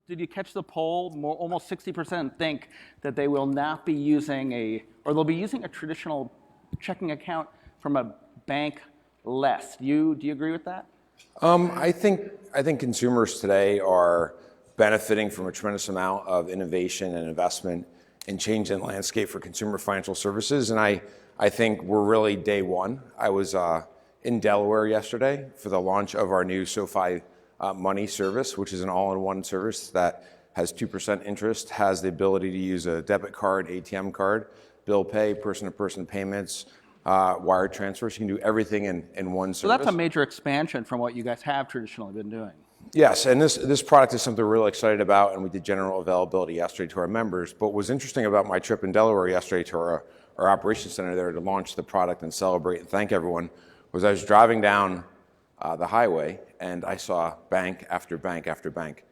Did you catch the poll? Almost 60% think that they will not be using or they'll be using a traditional checking account from a bank less. Do you agree with that? I think consumers today are benefiting from a tremendous amount of innovation and investment and change in the landscape for consumer financial services. And I think we're really day one. I was in Delaware yesterday for the launch of our new SoFi Money service, which is an all-in-one service that has 2% interest, has the ability to use a debit card, ATM card, bill pay, person-to-person payments, wire transfers. You can do everything in one service. So that's a major expansion from what you guys have traditionally been doing. Yes, and this product is something we're really excited about, and we did general availability yesterday to our members. But what was interesting about my trip in Delaware yesterday to our operations center there to launch the product and celebrate and thank everyone was I was driving down the highway and I saw bank after bank after bank.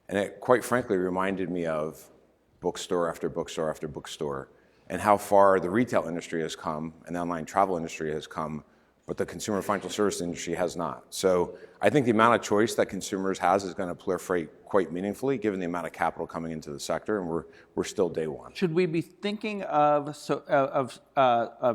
And it quite frankly reminded me of bookstore after bookstore after bookstore and how far the retail industry has come and the online travel industry has come, but the consumer financial service industry has not. So I think the amount of choice that consumers has is going to proliferate quite meaningfully given the amount of capital coming into the sector, and we're still day one. Should we be thinking of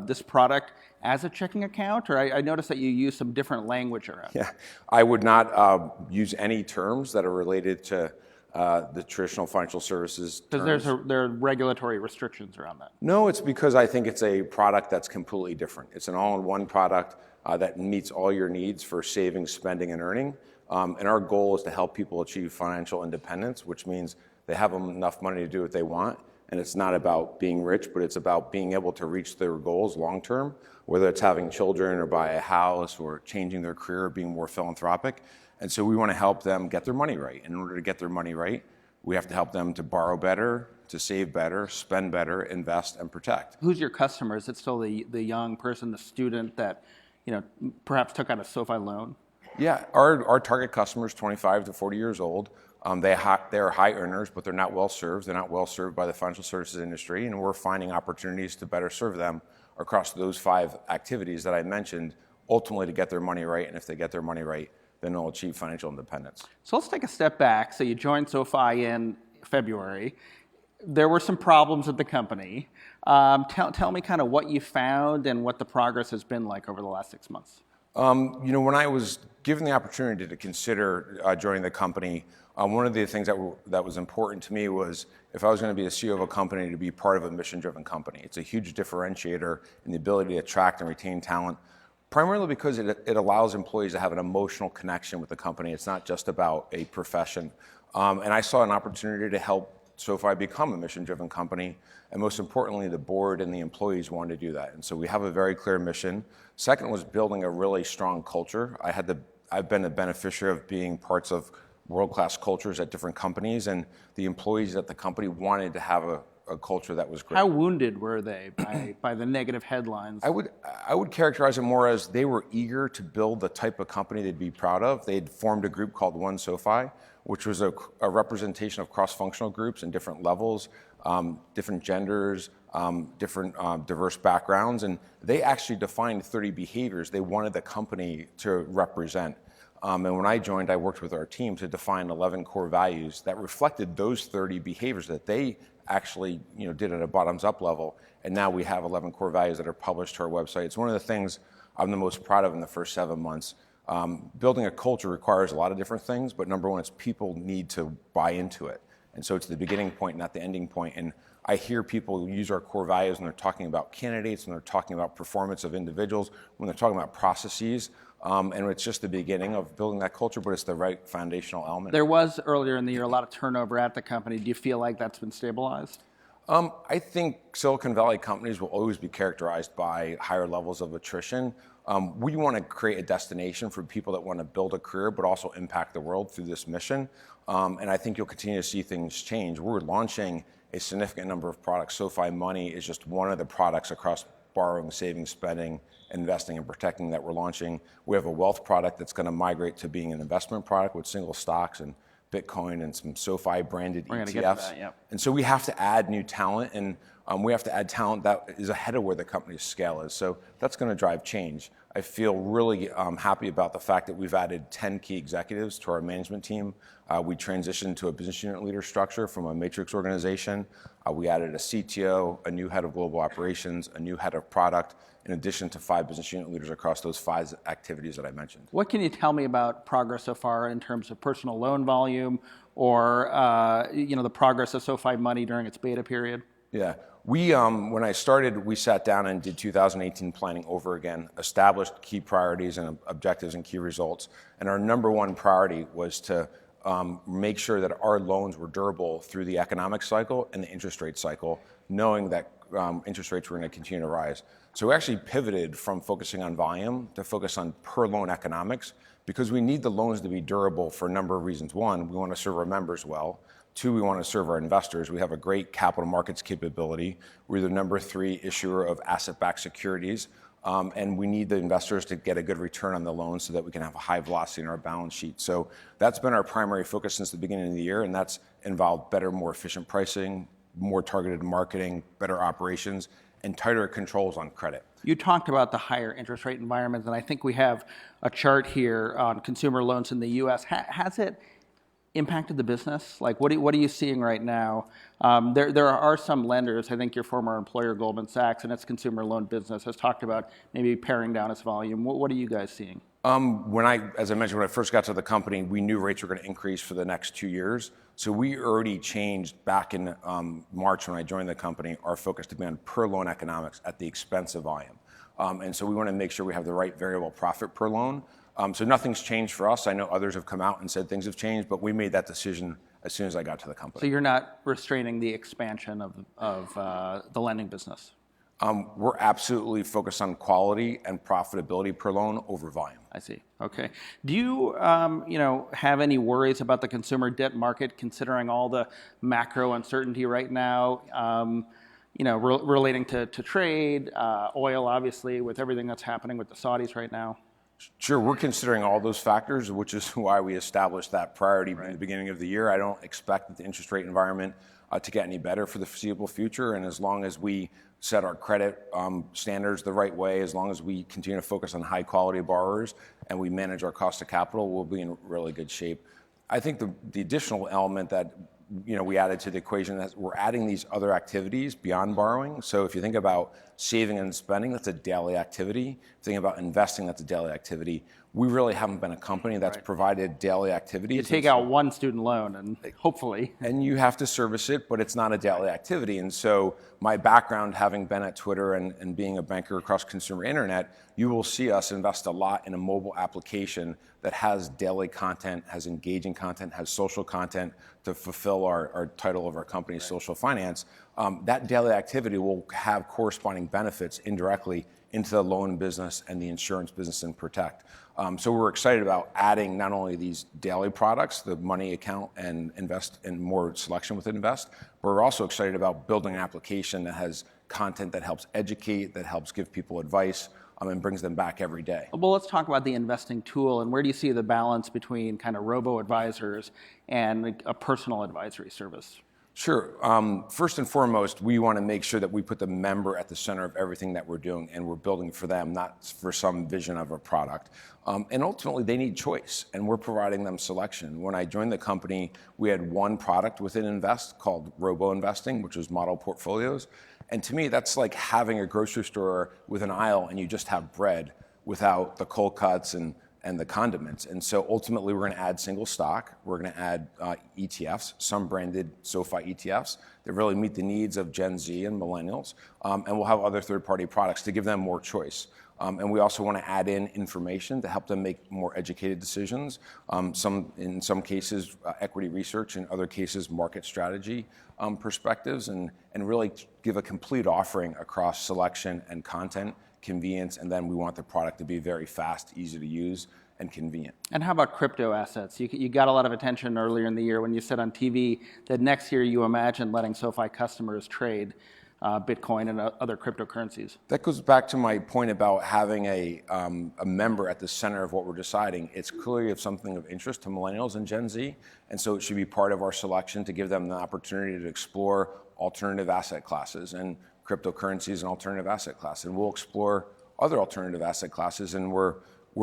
this product as a checking account? Or I noticed that you use some different language around it. Yeah, I would not use any terms that are related to the traditional financial services terms. Because there are regulatory restrictions around that. No, it's because I think it's a product that's completely different. It's an all-in-one product that meets all your needs for saving, spending, and earning. And our goal is to help people achieve financial independence, which means they have enough money to do what they want. And it's not about being rich, but it's about being able to reach their goals long-term, whether it's having children or buy a house or changing their career or being more philanthropic. And so we want to help them get their money right. In order to get their money right, we have to help them to borrow better, to save better, spend better, invest, and protect. Who's your customer? Is it still the young person, the student that perhaps took out a SoFi loan? Yeah, our target customer is 25 to 40 years old. They are high earners, but they're not well served. They're not well served by the financial services industry, and we're finding opportunities to better serve them across those 5 activities that I mentioned, ultimately to get their money right. And if they get their money right, then they'll achieve financial independence. So let's take a step back. So you joined SoFi in February. There were some problems at the company. Tell me kind of what you found and what the progress has been like over the last 6 months. When I was given the opportunity to consider joining the company, one of the things that was important to me was if I was going to be the CEO of a company, to be part of a mission-driven company. It's a huge differentiator in the ability to attract and retain talent, primarily because it allows employees to have an emotional connection with the company. It's not just about a profession. And I saw an opportunity to help SoFi become a mission-driven company. And most importantly, the board and the employees wanted to do that. And so we have a very clear mission. Second was building a really strong culture. I've been a beneficiary of being parts of world-class cultures at different companies, and the employees at the company wanted to have a culture that was great. How wounded were they by the negative headlines? I would characterize it more as they were eager to build the type of company they'd be proud of. They'd formed a group called One SoFi, which was a representation of cross-functional groups in different levels, different genders, different diverse backgrounds, and they actually defined 30 behaviors they wanted the company to represent. And when I joined, I worked with our team to define 11 core values that reflected those 30 behaviors that they actually did at a bottoms-up level. And now we have 11 core values that are published to our website. It's one of the things I'm the most proud of in the first 7 months. Building a culture requires a lot of different things, but number one, it's people need to buy into it. And so it's the beginning point, not the ending point. And I hear people use our core values when they're talking about candidates, when they're talking about performance of individuals, when they're talking about processes. And it's just the beginning of building that culture, but it's the right foundational element. There was, earlier in the year, a lot of turnover at the company. Do you feel like that's been stabilized? I think Silicon Valley companies will always be characterized by higher levels of attrition. We want to create a destination for people that want to build a career, but also impact the world through this mission. And I think you'll continue to see things change. We're launching a significant number of products. SoFi Money is just one of the products across borrowing, saving, spending, investing, and protecting that we're launching. We have a wealth product that's going to migrate to being an investment product with single stocks and Bitcoin and some SoFi branded ETFs. Get to that, yep. And so we have to add new talent. And We have to add talent that is ahead of where the company's scale is. So that's going to drive change. I feel really happy about the fact that we've added 10 key executives to our management team. We transitioned to a business unit leader structure from a matrix organization. We added a CTO, a new head of global operations, a new head of product, in addition to 5 business unit leaders across those 5 activities that I mentioned. What can you tell me about progress so far in terms of personal loan volume or the progress of SoFi Money during its beta period? Yeah, when I started, we sat down and did 2018 planning over again, established key priorities and objectives and key results. And our number one priority was to make sure that our loans were durable through the economic cycle and the interest rate cycle, knowing that interest rates were going to continue to rise. So we actually pivoted from focusing on volume to focus on per loan economics, because we need the loans to be durable for a number of reasons. One, we want to serve our members well. 2, we want to serve our investors. We have a great capital markets capability. We're the number 3 issuer of asset-backed securities. And we need the investors to get a good return on the loans so that we can have a high velocity in our balance sheet. So that's been our primary focus since the beginning of the year, and that's involved better, more efficient pricing, more targeted marketing, better operations, and tighter controls on credit. You talked about the higher interest rate environment, and I think we have a chart here on consumer loans in the U.S. Has it impacted the business? Like, what are you seeing right now? There are some lenders, I think your former employer, Goldman Sachs, and its consumer loan business has talked about maybe paring down its volume. What are you guys seeing? As I mentioned, when I first got to the company, we knew rates were going to increase for the next 2 years. So we already changed back in March when I joined the company, our focus to be on per loan economics at the expense of volume. And so we want to make sure we have the right variable profit per loan. So nothing's changed for us. I know others have come out and said things have changed, but we made that decision as soon as I got to the company. So you're not restraining the expansion of the lending business? We're absolutely focused on quality and profitability per loan over volume. I see. Okay. Do you, have any worries about the consumer debt market, considering all the macro uncertainty right now, relating to trade, oil, obviously, with everything that's happening with the Saudis right now? Sure, we're considering all those factors, which is why we established that priority in the beginning of the year. I don't expect that the interest rate environment to get any better for the foreseeable future. And as long as we set our credit standards the right way, as long as we continue to focus on high quality borrowers and we manage our cost of capital, we'll be in really good shape. I think the additional element that we added to the equation is we're adding these other activities beyond borrowing. So if you think about saving and spending, that's a daily activity. If you think about investing, that's a daily activity. We really haven't been a company that's provided daily activities. You take out one student loan and hopefully. And you have to service it, but it's not a daily activity. And so my background, having been at Twitter and being a banker across consumer internet, you will see us invest a lot in a mobile application that has daily content, has engaging content, has social content to fulfill our title of our company, Social Finance. That daily activity will have corresponding benefits indirectly into the loan business and the insurance business and Protect. So we're excited about adding not only these daily products, the money account and invest in more selection with Invest, but we're also excited about building an application that has content that helps educate, that helps give people advice, and brings them back every day. Well, let's talk about the investing tool, and where do you see the balance between kind of robo-advisors and a personal advisory service? Sure. First and foremost, we want to make sure that we put the member at the center of everything that we're doing, and we're building for them, not for some vision of a product. And ultimately, they need choice, and we're providing them selection. When I joined the company, we had one product within Invest called robo-investing, which was model portfolios. And to me, that's like having a grocery store with an aisle and you just have bread without the cold cuts and the condiments. And so ultimately, we're going to add single stock. We're going to add ETFs, some branded SoFi ETFs that really meet the needs of Gen Z and millennials. And we'll have other third-party products to give them more choice. And we also want to add in information to help them make more educated decisions. In some cases, equity research, in other cases, market strategy perspectives, and really give a complete offering across selection and content, convenience, and then we want the product to be very fast, easy to use, and convenient. And how about crypto assets? You got a lot of attention earlier in the year when you said on TV that next year you imagine letting SoFi customers trade Bitcoin and other cryptocurrencies. That goes back to my point about having a member at the center of what we're deciding. It's clearly of something of interest to millennials and Gen Z, and so it should be part of our selection to give them the opportunity to explore alternative asset classes, and cryptocurrency is an alternative asset class. And we'll explore other alternative asset classes, and we're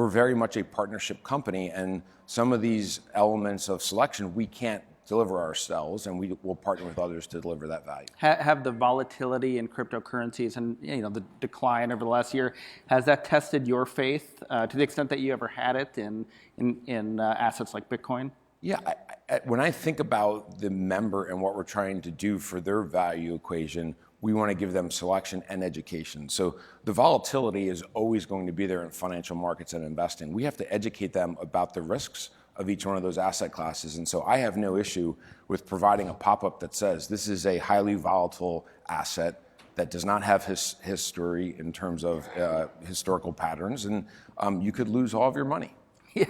very much a partnership company, and some of these elements of selection we can't deliver ourselves, and we will partner with others to deliver that value. Have the volatility in cryptocurrencies and the decline over the last year, has that tested your faith to the extent that you ever had it in assets like Bitcoin? Yeah, when I think about the member and what we're trying to do for their value equation, we want to give them selection and education. So the volatility is always going to be there in financial markets and investing. We have to educate them about the risks of each one of those asset classes. And so I have no issue with providing a pop-up that says this is a highly volatile asset that does not have history in terms of historical patterns, and you could lose all of your money. Yeah.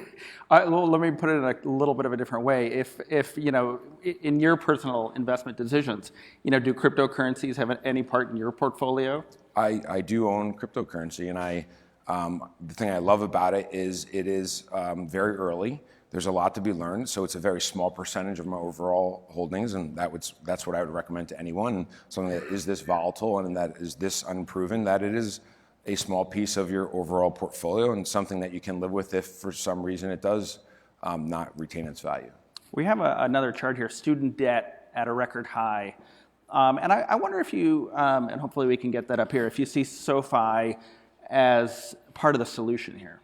Well, let me put it in a little bit of a different way. If in your personal investment decisions, do cryptocurrencies have any part in your portfolio? I do own cryptocurrency, and the thing I love about it is very early. There's a lot to be learned, so it's a very small percentage of my overall holdings, and that's what I would recommend to anyone. Something that is this volatile and that is this unproven, that it is a small piece of your overall portfolio and something that you can live with if for some reason it does not retain its value. We have another chart here, student debt at a record high. And I wonder if you, and hopefully we can get that up here, if you see SoFi as part of the solution here.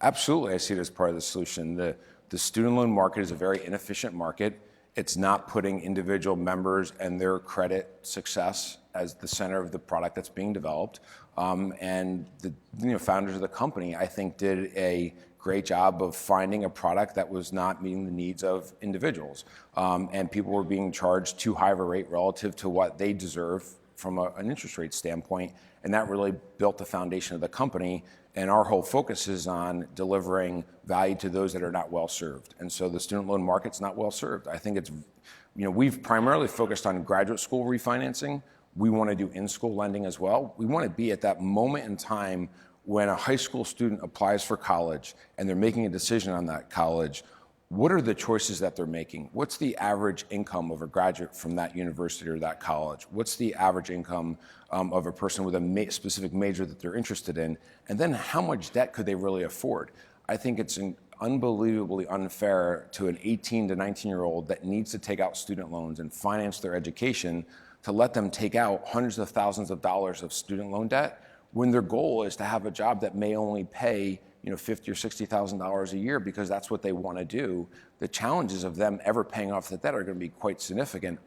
Absolutely, I see it as part of the solution. The student loan market is a very inefficient market. It's not putting individual members and their credit success as the center of the product that's being developed. And the founders of the company, I think, did a great job of finding a product that was not meeting the needs of individuals. And people were being charged too high of a rate relative to what they deserve from an interest rate standpoint. And that really built the foundation of the company. And our whole focus is on delivering value to those that are not well served. And so the student loan market's not well served. I think we've primarily focused on graduate school refinancing. We want to do in-school lending as well. We want to be at that moment in time when a high school student applies for college and they're making a decision on that college. What are the choices that they're making? What's the average income of a graduate from that university or that college? What's the average income of a person with a specific major that they're interested in? And then how much debt could they really afford? I think it's unbelievably unfair to an 18 to 19-year-old that needs to take out student loans and finance their education to let them take out hundreds of thousands of dollars of student loan debt when their goal is to have a job that may only pay $50,000 or $60,000 a year because that's what they want to do. The challenges of them ever paying off the debt are going to be quite significant.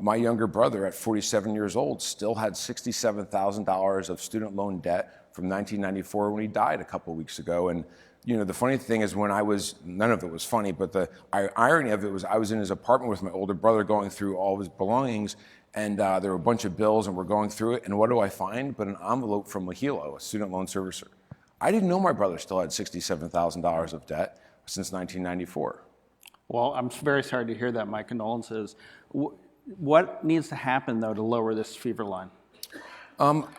My younger brother at 47 years old still had $67,000 of student loan debt from 1994 when he died a couple of weeks ago. And the funny thing is none of it was funny, but the irony of it was I was in his apartment with my older brother going through all of his belongings, and there were a bunch of bills, and we're going through it, and what do I find but an envelope from Mahilo, a student loan servicer. I didn't know my brother still had $67,000 of debt since 1994. Well, I'm very sorry to hear that. My condolences. What needs to happen, though, to lower this fever line?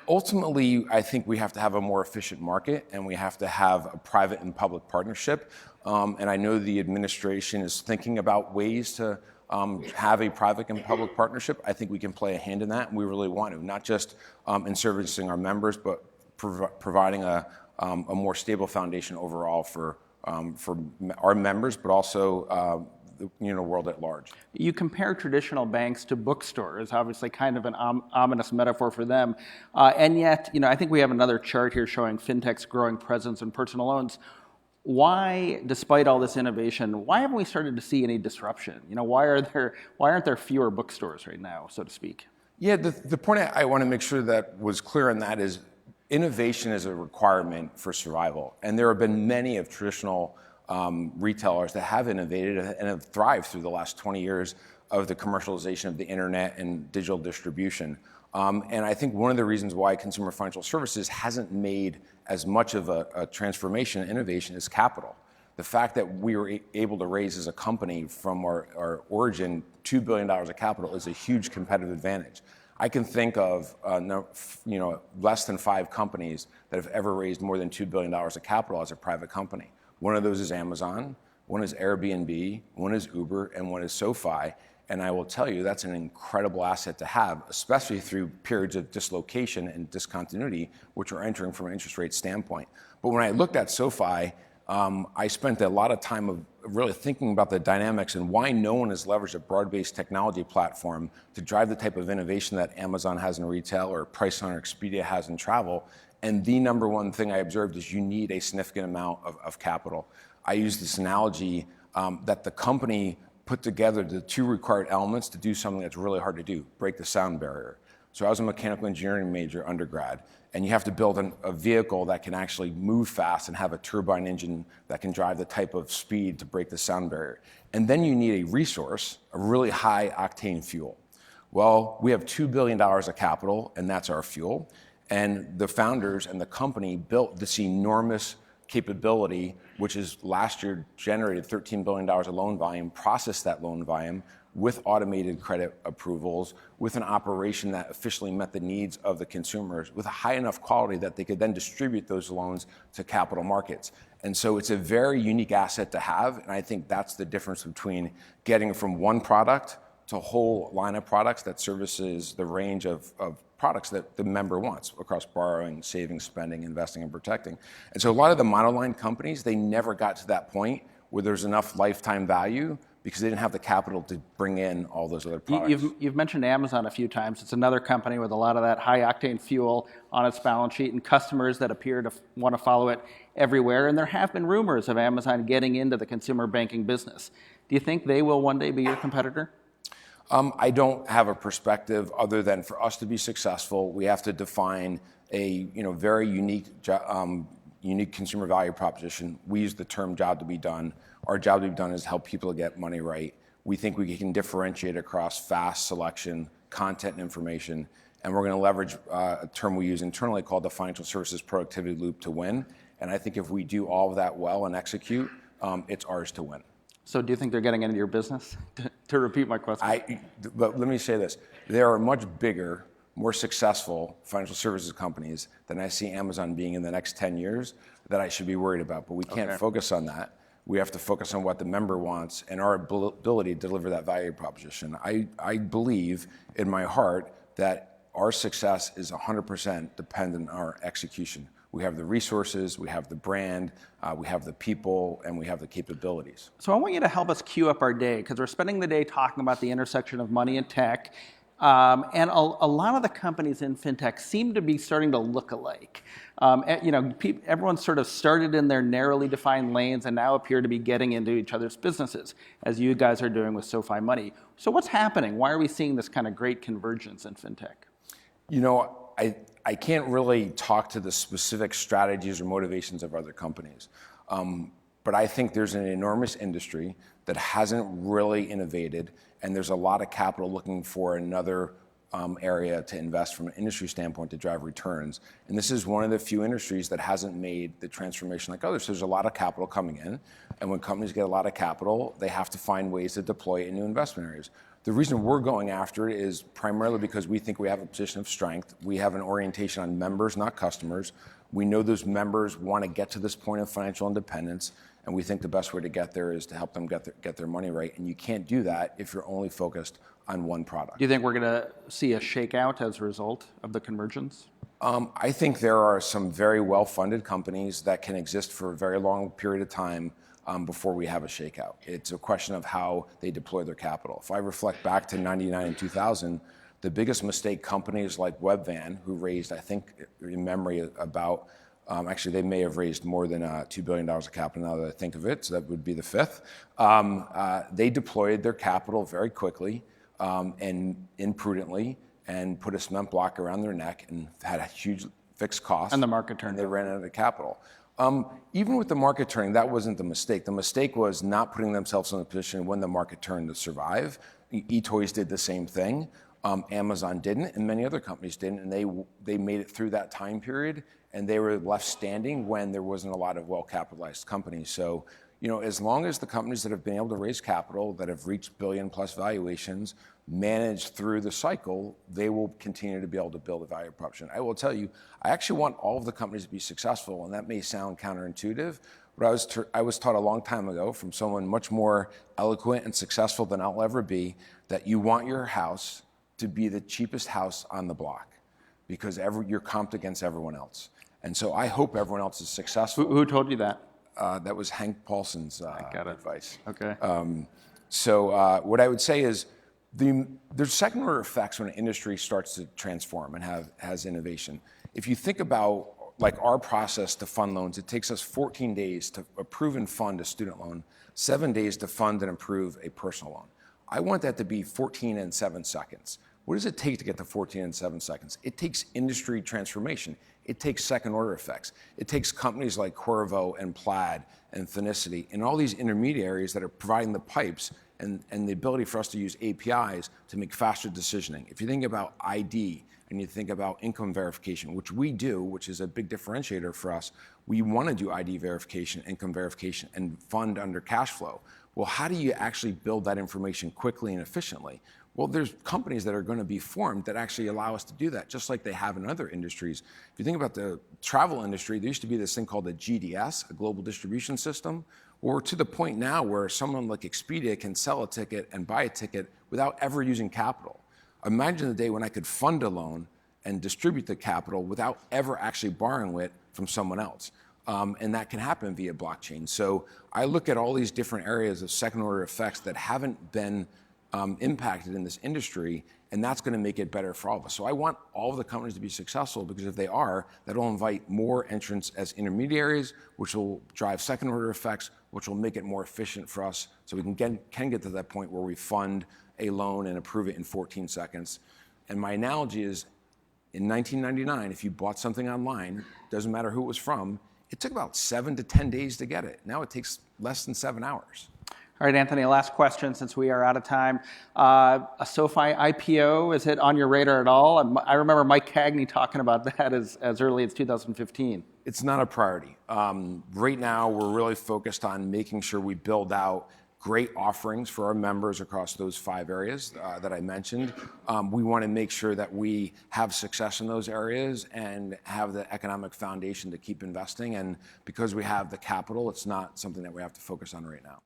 Ultimately, I think we have to have a more efficient market, and we have to have a private and public partnership. And I know the administration is thinking about ways to have a private and public partnership. I think we can play a hand in that, and we really want to, not just in servicing our members, but providing a more stable foundation overall for our members, but also the world at large. You compare traditional banks to bookstores, obviously kind of an ominous metaphor for them. And yet, I think we have another chart here showing Fintech's growing presence in personal loans. Why, despite all this innovation, why haven't we started to see any disruption? Why aren't there fewer bookstores right now, so to speak? Yeah, the point I want to make sure that was clear on that is innovation is a requirement for survival. And there have been many of traditional retailers that have innovated and have thrived through the last 20 years of the commercialization of the internet and digital distribution. And I think one of the reasons why consumer financial services hasn't made as much of a transformation and innovation is capital. The fact that we were able to raise as a company from our origin $2 billion of capital is a huge competitive advantage. I can think of less than 5 companies that have ever raised more than $2 billion of capital as a private company. One of those is Amazon, one is Airbnb, one is Uber, and one is SoFi. And I will tell you, that's an incredible asset to have, especially through periods of dislocation and discontinuity, which we're entering from an interest rate standpoint. But when I looked at SoFi, I spent a lot of time of really thinking about the dynamics and why no one has leveraged a broad-based technology platform to drive the type of innovation that Amazon has in retail or Priceline or Expedia has in travel. And the number one thing I observed is you need a significant amount of capital. I use this analogy that the company put together the two required elements to do something that's really hard to do, break the sound barrier. So I was a mechanical engineering major undergrad, and you have to build a vehicle that can actually move fast and have a turbine engine that can drive the type of speed to break the sound barrier. And then you need a resource, a really high octane fuel. Well, we have $2 billion of capital, and that's our fuel. And the founders and the company built this enormous capability, which is last year generated $13 billion of loan volume, processed that loan volume with automated credit approvals, with an operation that officially met the needs of the consumers, with a high enough quality that they could then distribute those loans to capital markets. And so it's a very unique asset to have, and I think that's the difference between getting from one product to a whole line of products that services the range of products that the member wants across borrowing, saving, spending, investing, and protecting. And so a lot of the monoline companies, they never got to that point where there's enough lifetime value because they didn't have the capital to bring in all those other products. You've mentioned Amazon a few times. It's another company with a lot of that high octane fuel on its balance sheet and customers that appear to want to follow it everywhere. And there have been rumors of Amazon getting into the consumer banking business. Do you think they will one day be your competitor? I don't have a perspective other than for us to be successful, we have to define a very unique consumer value proposition. We use the term job to be done. Our job to be done is help people get money right. We think we can differentiate across fast selection, content, and information. And we're going to leverage a term we use internally called the financial services productivity loop to win. And I think if we do all of that well and execute, it's ours to win. So do you think they're getting into your business? To repeat my question. But let me say this. There are much bigger, more successful financial services companies than I see Amazon being in the next 10 years that I should be worried about. But we can't focus on that. We have to focus on what the member wants and our ability to deliver that value proposition. I believe in my heart that our success is 100% dependent on our execution. We have the resources, we have the brand, we have the people, and we have the capabilities. So I want you to help us cue up our day, because we're spending the day talking about the intersection of money and tech. And a lot of the companies in fintech seem to be starting to look alike. Everyone sort of started in their narrowly defined lanes and now appear to be getting into each other's businesses, as you guys are doing with SoFi Money. So what's happening? Why are we seeing this kind of great convergence in fintech? I can't really talk to the specific strategies or motivations of other companies. But I think there's an enormous industry that hasn't really innovated, and there's a lot of capital looking for another area to invest from an industry standpoint to drive returns. And this is one of the few industries that hasn't made the transformation like others. So there's a lot of capital coming in, and when companies get a lot of capital, they have to find ways to deploy it in new investment areas. The reason we're going after it is primarily because we think we have a position of strength. We have an orientation on members, not customers. We know those members want to get to this point of financial independence, and we think the best way to get there is to help them get their money right. And you can't do that if you're only focused on one product. Do you think we're going to see a shakeout as a result of the convergence? I think there are some very well-funded companies that can exist for a very long period of time before we have a shakeout. It's a question of how they deploy their capital. If I reflect back to 99 and 2000, the biggest mistake companies like Webvan, who raised, I think, in memory about, actually they may have raised more than $2 billion of capital now that I think of it, so that would be the fifth. They deployed their capital very quickly and imprudently and put a cement block around their neck and had a huge fixed cost. And the market turned. And they ran out of capital. Even with the market turning, that wasn't the mistake. The mistake was not putting themselves in a position when the market turned to survive. eToys did the same thing. Amazon didn't, and many other companies didn't, and they made it through that time period, and they were left standing when there wasn't a lot of well-capitalized companies. So, as long as the companies that have been able to raise capital, that have reached billion-plus valuations, manage through the cycle, they will continue to be able to build a value proposition. I will tell you, I actually want all of the companies to be successful, and that may sound counterintuitive, What I was taught a long time ago from someone much more eloquent and successful than I'll ever be, that you want your house to be the cheapest house on the block because you're comped against everyone else. And so I hope everyone else is successful. Who told you that? That was Hank Paulson's advice. Okay. So what I would say is there's second order effects when an industry starts to transform and has innovation. If you think about like our process to fund loans, it takes us 14 days to approve and fund a student loan, 7 days to fund and approve a personal loan. I want that to be 14 and 7 seconds. What does it take to get to 14 and 7 seconds? It takes industry transformation. It takes second order effects. It takes companies like Corvo and Plaid and Finicity and all these intermediaries that are providing the pipes and the ability for us to use APIs to make faster decisioning. If you think about ID and you think about income verification, which we do, which is a big differentiator for us, we want to do ID verification, income verification, and fund under cash flow. Well, how do you actually build that information quickly and efficiently? Well, there's companies that are going to be formed that actually allow us to do that, just like they have in other industries. If you think about the travel industry, there used to be this thing called a GDS, a global distribution system. Well, we're to the point now where someone like Expedia can sell a ticket and buy a ticket without ever using capital. Imagine the day when I could fund a loan and distribute the capital without ever actually borrowing it from someone else. And that can happen via blockchain. So I look at all these different areas of second order effects that haven't been impacted in this industry, and that's going to make it better for all of us. So I want all of the companies to be successful because if they are, that'll invite more entrants as intermediaries, which will drive second order effects, which will make it more efficient for us so we can get to that point where we fund a loan and approve it in 14 seconds. And my analogy is, in 1999, if you bought something online, doesn't matter who it was from, it took about 7 to 10 days to get it. Now it takes less than 7 hours. All right, Anthony, last question since we are out of time. A SoFi IPO, is it on your radar at all? I remember Mike Cagney talking about that as early as 2015. It's not a priority. Right now, we're really focused on making sure we build out great offerings for our members across those 5 areas that I mentioned. We want to make sure that we have success in those areas and have the economic foundation to keep investing. And because we have the capital, it's not something that we have to focus on right now.